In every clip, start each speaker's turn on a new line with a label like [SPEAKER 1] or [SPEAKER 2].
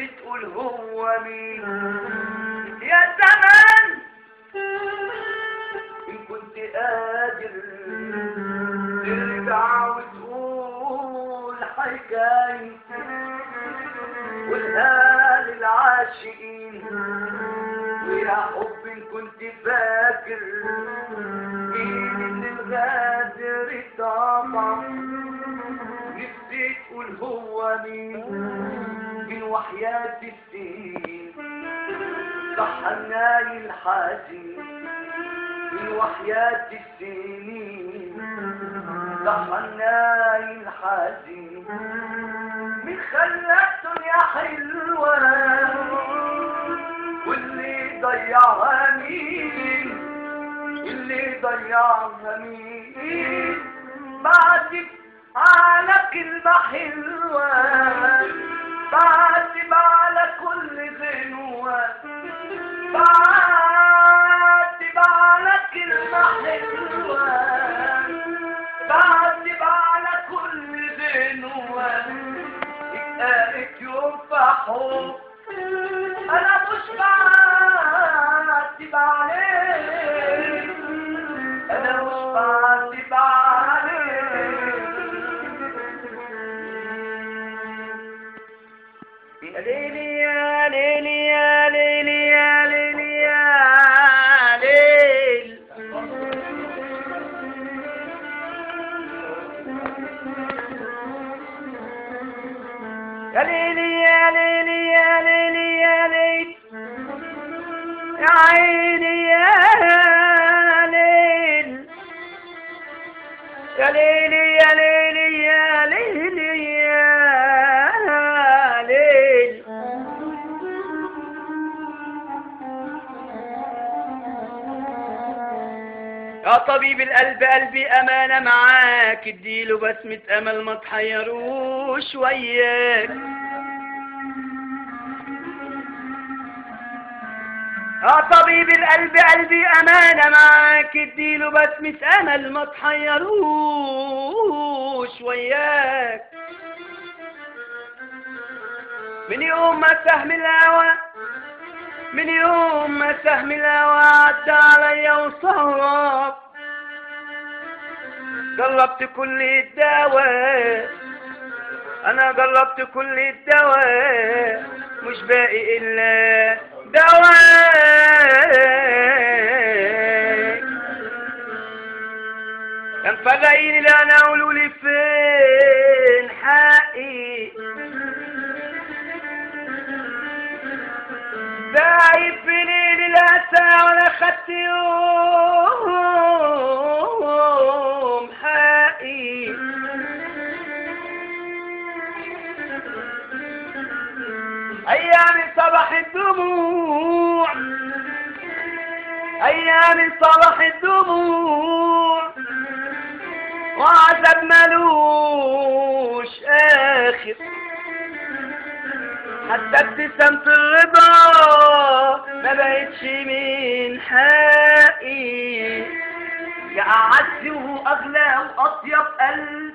[SPEAKER 1] تقول هو مين يا زمان إن كنت قادر ترجع وتقول حكاية قولها للعاشقين ويا حب إن كنت فاكر مين اللي الغادر طبع نفسي تقول هو مين من وحياة السنين صحناي الحزين من وحياة السنين صحناي الحزين من خلت يا حلوة واللي ضيعها مين اللي ضيعها مين بعدك على كلمة حلوة بعتب على كل غنوة بعتب على كلمة حلوة بعتب على كل غنوة اتقالت يوم في حب أنا مش بعتب عليك أنا مش بعتب عليك يا ليلي يا ليلي يا ليلي يا ليلي يا ليل يا ليلي يا ليلي يا ليلي يا ليل يا عيني يا ليل يا ليلي يا ليلي يا ليلي يا ليل يا طبيب القلب قلبي أمانة معاك اديله بسمة أمل ما تحيروش وياك يا طبيب القلب قلبي أمانة معاك اديله بسمة أمل ما تحيروش وياك من يوم ما سهم الهوى من يوم ما سهم الهوى عدى عليا وصهرك جربت كل الدواء انا جربت كل الدواء مش باقي الا دواء كان فجأين اللي انا قولولي فين حقي دايب في ليل الأسى ولا خدت يوم حقي أيامي صباح الدموع أيامي صباح الدموع وعذاب ملوش آخر حتى ابتسامة الرضا ما بقتش من حقي يا أعز وأغلى وأطيب قلب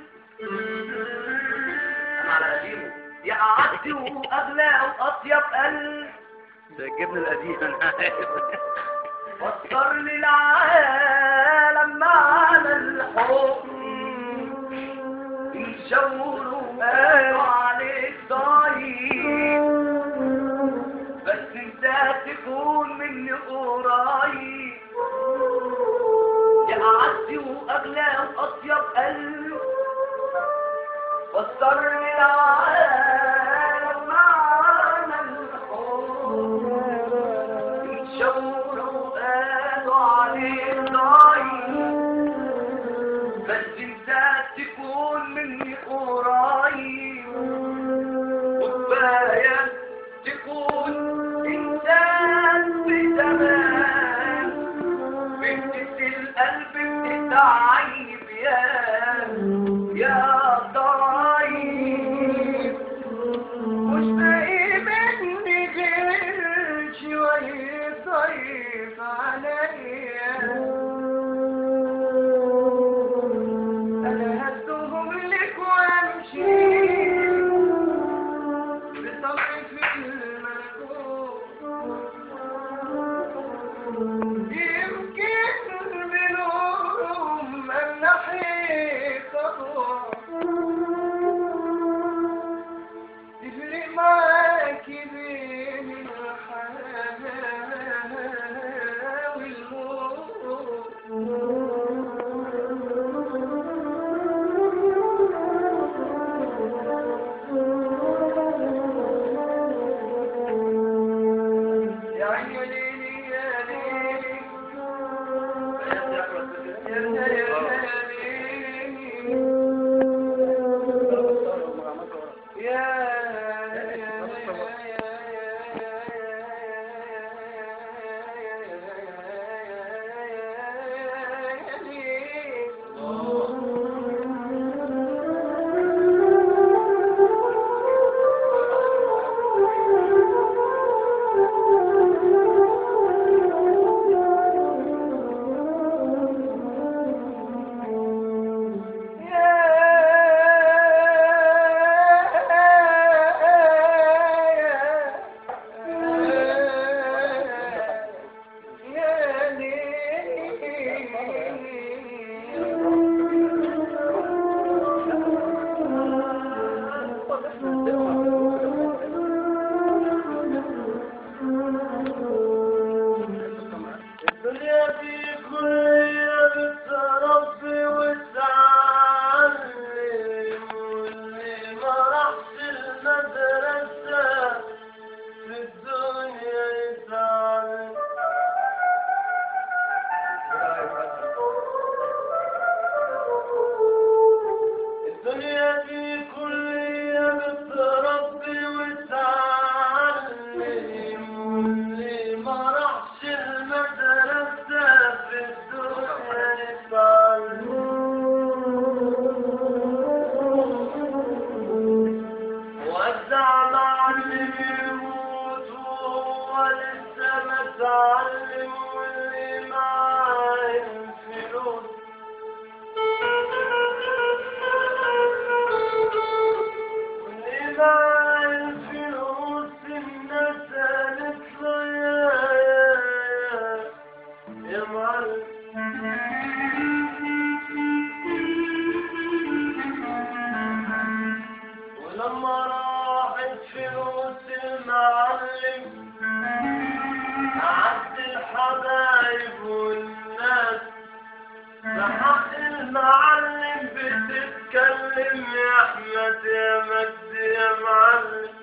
[SPEAKER 1] يا أعز وأغلى وأطيب قلب
[SPEAKER 2] ده الجبن القديم انا عارف
[SPEAKER 1] فسر لي العالم معنى الحب يشاوروا قالوا عليك ضايق بس انت تكون مني قريب يا أعز وأغلى وأطيب قلب فسر لي العالم معنى الحب يشاوروا قالوا عليك ضايق بس انت تكون مني قريب وكفاية تكون انسان بزمان بنت القلب بتتعيب يا ضعيف مش باقي مني غير شوية ضيف عليا أنا هدهم لك وأمشي معلم بتتكلم يا احمد يا مجد يا معلم.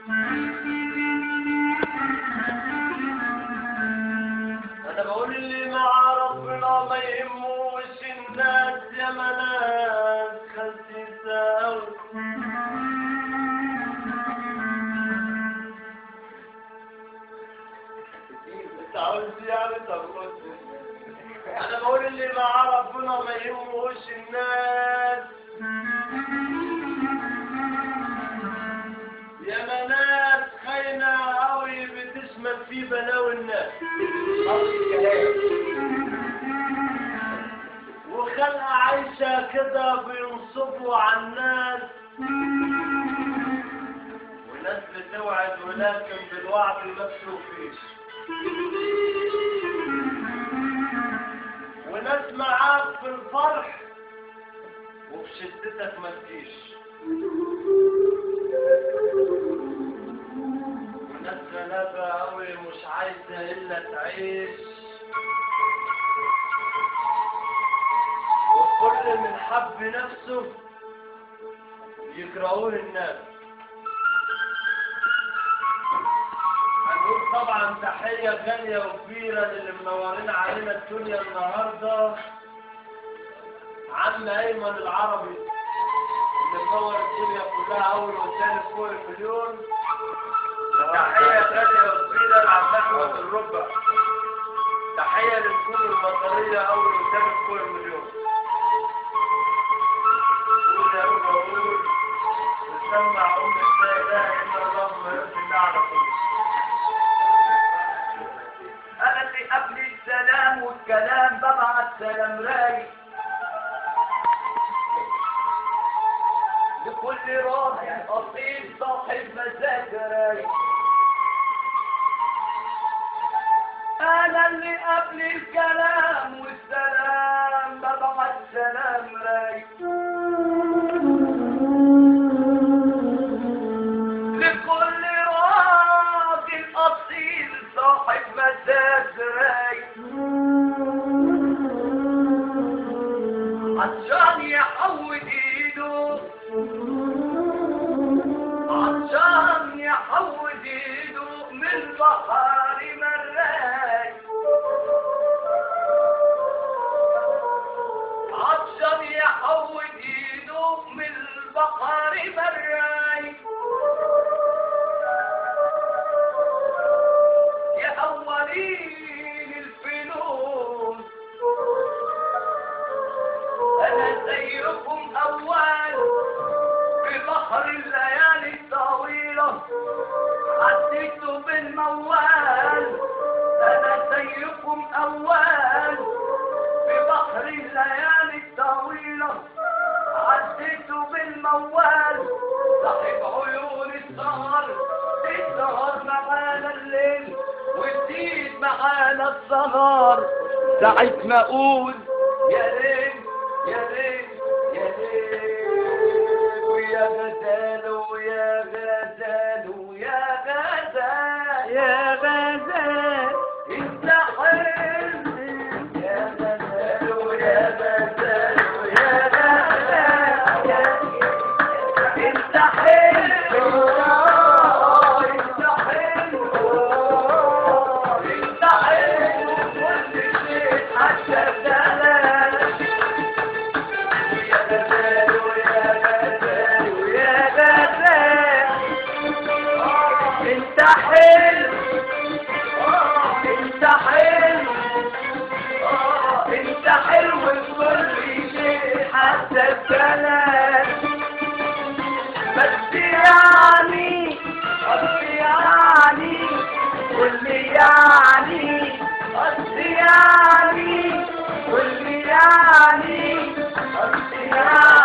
[SPEAKER 1] انا بقول اللي مع ربنا ما يهموش الناس يا مناس خلتي تساوي. انت عاوز يعني تقول انا بقول اللي مع ربنا ما يهموش الناس يا مناس خاينة قوي بتشمل في بلاوي الناس وخلقة عايشة كده بينصبوا على الناس وناس بتوعد ولكن بالوعد ما تشوفيش وناس معاك في الفرح وفي شدتك ما تجيش وناس غلابة قوي مش عايزة إلا تعيش وكل من حب نفسه يكرهوه الناس. هنقول طبعا تحية غالية وكبيرة للي منورين علينا الدنيا النهاردة عم أيمن العربي اللي منور الدنيا كلها أول وثاني فوق المليون. تحية غالية وكبيرة لعم أحمد الربع. تحية للكل المطرية أول وثاني فوق المليون. قول يا رب أقول نسمع أم لا إله إلا الله ويرضي الله على كل شيء. أنا اللي قبل السلام والكلام ببعت سلام رايق لكل راجل أصيل صاحب مزاج رايق. أنا اللي قبل الكلام والسلام ببعت سلام رايق لكل راجل أصيل صاحب مزاج رايق عشان يحود ايده عشان يحود ايده من بحر مراي عشان يحود ايده من بحر مراي. يا أولين الفنون أنا زيكم أول في بحر الليالي الطويلة عديتوا بالموال. أنا زيكم أول في بحر الليالي الطويلة عديتوا بالموال. صاحب عيون السهر السهر معانا الليل وتزيد معانا السهر ساعة ما أقول يا ليل يا ليل يا ليل ويا غزال ويا غزال ويا غزال يا غزال انت حلم يا غزال ويا غزال ويا غزال انت حلم انت حلو انت حلو انت حلو بكل شيء حتى الكلام. بس يعني بس يعني كل يعني بس يعني كل يعني بس يعني